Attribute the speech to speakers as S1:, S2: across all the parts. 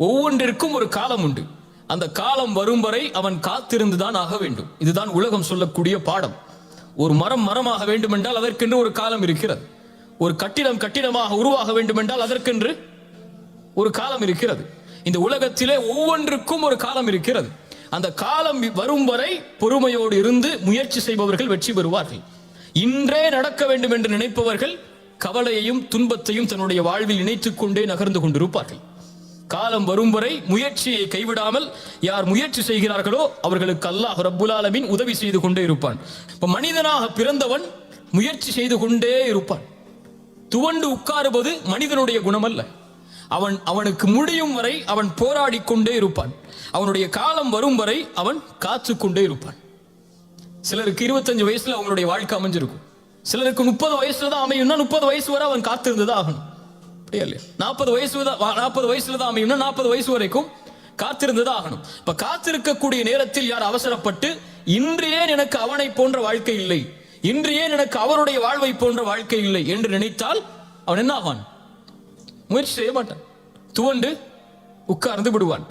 S1: ஒவ்வொன்றிற்கும் ஒரு காலம் உண்டு. அந்த காலம் வரும் வரை அவன் காத்திருந்துதான் ஆக வேண்டும். இதுதான் உலகம் சொல்லக்கூடிய பாடம். ஒரு மரம் மரமாக வேண்டும் என்றால் அதற்கென்று ஒரு காலம் இருக்கிறது. ஒரு கட்டிடம் கட்டிடமாக உருவாக வேண்டும் என்றால் அதற்கென்று ஒரு காலம் இருக்கிறது. இந்த உலகத்திலே ஒவ்வொன்றுக்கும் ஒரு காலம் இருக்கிறது. அந்த காலம் வரும் வரை பொறுமையோடு இருந்து முயற்சி செய்பவர்கள் வெற்றி பெறுவார்கள். இன்றே நடக்க வேண்டும் என்று நினைப்பவர்கள் கவலையையும் துன்பத்தையும் தன்னுடைய வாழ்வில் இணைத்துக் கொண்டே நகர்ந்து கொண்டிருப்பார்கள். காலம் வரும் வரை முயற்சியை கைவிடாமல் யார் முயற்சி செய்கிறார்களோ அவர்களுக்கு அல்லாஹ் ரப்புல் ஆலமீன் உதவி செய்து கொண்டே இருப்பான். இப்ப மனிதனாக பிறந்தவன் முயற்சி செய்து கொண்டே இருப்பான். துவண்டு உட்காருவது மனிதனுடைய குணம் அல்ல. அவனுக்கு முடியும் வரை அவன் போராடி கொண்டே இருப்பான். அவனுடைய காலம் வரும் வரை அவன் காத்து கொண்டே இருப்பான். சிலருக்கு 25 வயசுல அவங்களுடைய வாழ்க்கை அமைஞ்சிருக்கும். சிலருக்கு 30 வயசுல தான் அமையும்னா 30 வயசு வரை அவன் காத்திருந்ததா ஆகணும். அப்படியா இல்லையா? 40 வயசுல தான் அமையும்னா 40 வயசு வரைக்கும் காத்திருந்ததா ஆகணும். இப்ப காத்திருக்கக்கூடிய நேரத்தில் யார் அவசரப்பட்டு இன்று ஏன் எனக்கு அவனை போன்ற வாழ்க்கை இல்லை, இன்று ஏன் எனக்கு அவருடைய வாழ்வை போன்ற வாழ்க்கை இல்லை என்று நினைத்தால் அவன் என்ன ஆவான்? முயற்சி செய்ய மாட்டான், துவண்டு உட்கார்ந்து விடுவான்.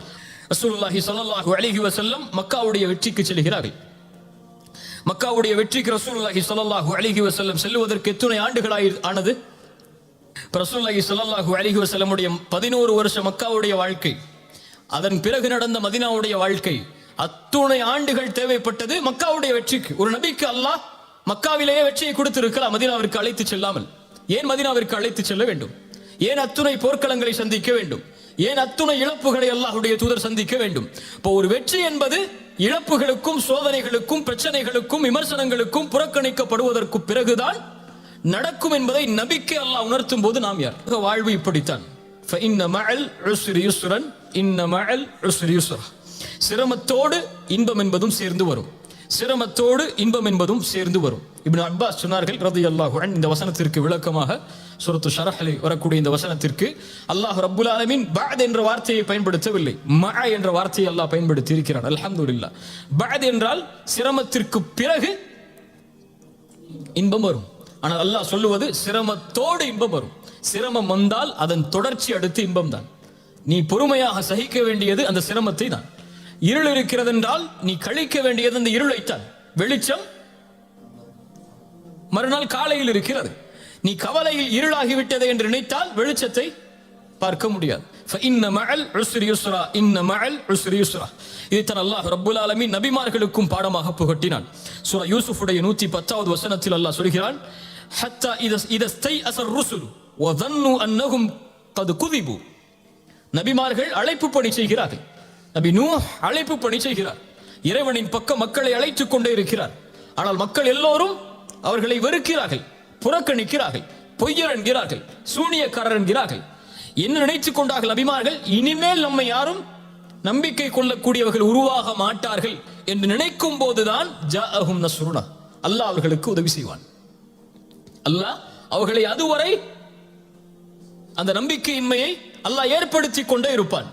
S1: ரசூலுல்லாஹி ஸல்லல்லாஹு அலைஹி வஸல்லம் மக்காவுடைய வெற்றிக்கு செல்கிறார்கள். மக்காவுடைய வெற்றிக்கு ரசூலுல்லாஹி ஸல்லல்லாஹு அலைஹி வஸல்லம் செல்வதற்கு எத்தனை ஆண்டுகள் ஆனது? ரசூலுல்லாஹி ஸல்லல்லாஹு அலைஹி வஸல்லமுடைய 11 வருஷ மக்காவுடைய வாழ்க்கை, அதன் பிறகு நடந்த மதீனாவுடைய வாழ்க்கை, அத்துணை ஆண்டுகள் தேவைப்பட்டது மக்காவுடைய வெற்றிக்கு. ஒரு நபிக்கு அல்லாஹ் மக்காவிலேயே வெற்றியை கொடுத்திருக்கலாம், மதீனாவிற்கு அழைத்து செல்லாமல். ஏன் மதீனாவிற்கு அழைத்து செல்ல வேண்டும்? ஏன் அத்துணை போர்க்களங்களை சந்திக்க வேண்டும்? ஏன் அத்துணை இழப்புகளை அல்லாஹ்வுடைய தூதர் சந்திக்க வேண்டும்? இப்போ ஒரு வெற்றி என்பது இழப்புகளுக்கும் சோதனைகளுக்கும் பிரச்சனைகளுக்கும் விமர்சனங்களுக்கும் புறக்கணிக்கப்படுவதற்கு பிறகுதான் நடக்கும் என்பதை நபிக்கு அல்லாஹ் உணர்த்தும் போது நாம் யார்? வாழ்வு இப்படித்தான். சிரமத்தோடு இன்பம் என்பதும் சேர்ந்து வரும். சிரமத்தோடு இன்பம் என்பதும் சேர்ந்து வரும். இப்னு அப்பாஸ் சொன்னார்கள் ரலியல்லாஹு அன்ஹு, இந்த வசனத்திற்கு விளக்கமாக சூரத்து ஷரஹ்ல வரக்கூடிய இந்த வசனத்திற்கு அல்லாஹ் ரப்புல் ஆலமீன் பஅத் என்ற வார்த்தையை பயன்படுத்தவில்லை, மஅ என்ற வார்த்தையை அல்லாஹ் பயன்படுத்தி இருக்கிறான். அல்ஹம்துலில்லாஹ். பஅத் என்றால் சிரமத்திற்கு பிறகு இன்பம் வரும். ஆனால் அல்லாஹ் சொல்லுவது சிரமத்தோடு இன்பம் வரும். சிரமம் வந்தால் அதன் தொடர்ச்சி அடுத்து இன்பம் தான். நீ பொறுமையாக சகிக்க வேண்டியது அந்த சிரமத்தை தான். இருள் இருக்கிறது என்றால் நீ கழிக்க வேண்டியது அந்த இருளைத்தான். வெளிச்சம் மறுநாள் காலையில் இருக்கிறது. நீ கவலையில் இருளாகிவிட்டது என்று நினைத்தால் வெளிச்சத்தை பார்க்க முடியாது. இதைத்தான் அல்லாஹ் ரப்புல் ஆலமீன் நபிமார்களுக்கும் பாடமாக புகட்டினான். சூரா யூசுஃபுடைய 110வது வசனத்தில் அல்லாஹ் சொல்கிறான், ஹத்தா இதஸ்தைஅஸ الرسل وظنوا انهم قد كذبوا. நபிமார்கள் அழைப்பு பணி செய்கிறார்கள். நபி நூஹ் அழைப்பு பணி செய்கிறார். இறைவனின் பக்கம் மக்களை அழைத்துக் கொண்டே இருக்கிறார். ஆனால் மக்கள் எல்லோரும் அவர்களை வெறுக்கிறார்கள், புறக்கணிக்கிறார்கள், பொய்யர் என்கிறார்கள், சூனியக்காரர் என்கிறார்கள். என்ன நினைத்துக் கொண்டார்கள் நபிமார்கள்? இனிமேல் நம்மை யாரும் நம்பிக்கை கொள்ளக்கூடியவர்கள் உருவாக மாட்டார்கள் என்று நினைக்கும் போதுதான் ஜாஅஹும் நஸ்ருனா, அல்லாஹ் அவர்களுக்கு உதவி செய்வான். அல்லாஹ் அவர்களை அதுவரை அந்த நம்பிக்கையின்மையை அல்லாஹ் ஏற்படுத்தி கொண்டே இருப்பான்.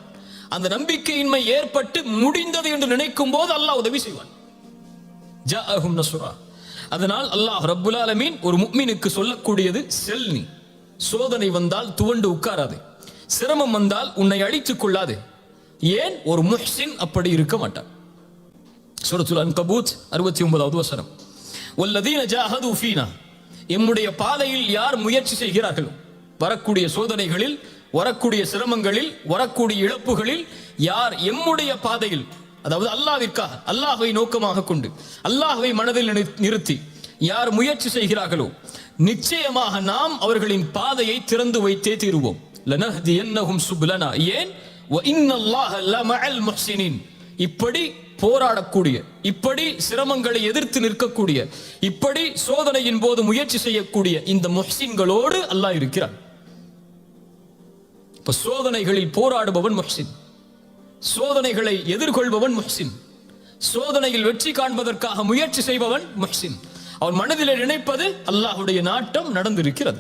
S1: அந்த நம்பிக்கையின்மை ஏற்பட்டு முடிந்தது என்று நினைக்கும் போது அல்லாஹ் உதவி செய்வான். ஜாஅஹும் நஸ்ருனா. அதனால் அல்லாஹ் ரப்புல் ஆலமீன் ஒரு முஃமினுக்கு சொல்லக்கூடியது, செல், நீ சோதனை வந்தால் துவண்டு உட்காராது, சிரமம் வந்தால் உன்னை அழித்துக் கொள்ளாது. ஏன்? ஒரு முஹ்சின் அப்படி இருக்க மாட்டான். சூரத்துல் அன்கபூத் 69வது வசனம். வல்லதீன ஜாஹது ஃபீனா, எம்முடைய பாதையில் யார் முயற்சி செய்கிறார்களோ, வரக்கூடிய சோதனைகளில், வரக்கூடிய சிரமங்களில், வரக்கூடிய இழப்புகளில் யார் எம்முடைய பாதையில், அதாவது அல்லாஹ்விற்காக, அல்லாஹ்வை நோக்கமாக கொண்டு, அல்லாஹ்வை மனதில் நிறுத்தி யார் முயற்சி செய்கிறார்களோ, நிச்சயமாக நாம் அவர்களின் பாதையை திறந்து வைத்தே தீருவோம். லனஹ்தியன்னஹும் சுப்லனா. ஏன்? வ இன்னல்லாஹ லமஅல் முஹ்சினீன். இப்படி போராடக்கூடிய, இப்படி சிரமங்களை எதிர்த்து நிற்கக்கூடிய, இப்படி சோதனையின் போது முயற்சி செய்யக்கூடிய இந்த முஹ்சின்களோடு அல்லாஹ் இருக்கிறான். இப்ப சோதனைகளில் போராடுபவன் முஹ்சின், சோதனைகளை எதிர்கொள்பவன் முஹ்சின், சோதனையில் வெற்றி காண்பதற்காக முயற்சி செய்பவன் முஹ்சின். அவன் மனதில் நினைப்பது அல்லாஹ்வுடைய நாட்டம் நடந்திருக்கிறது.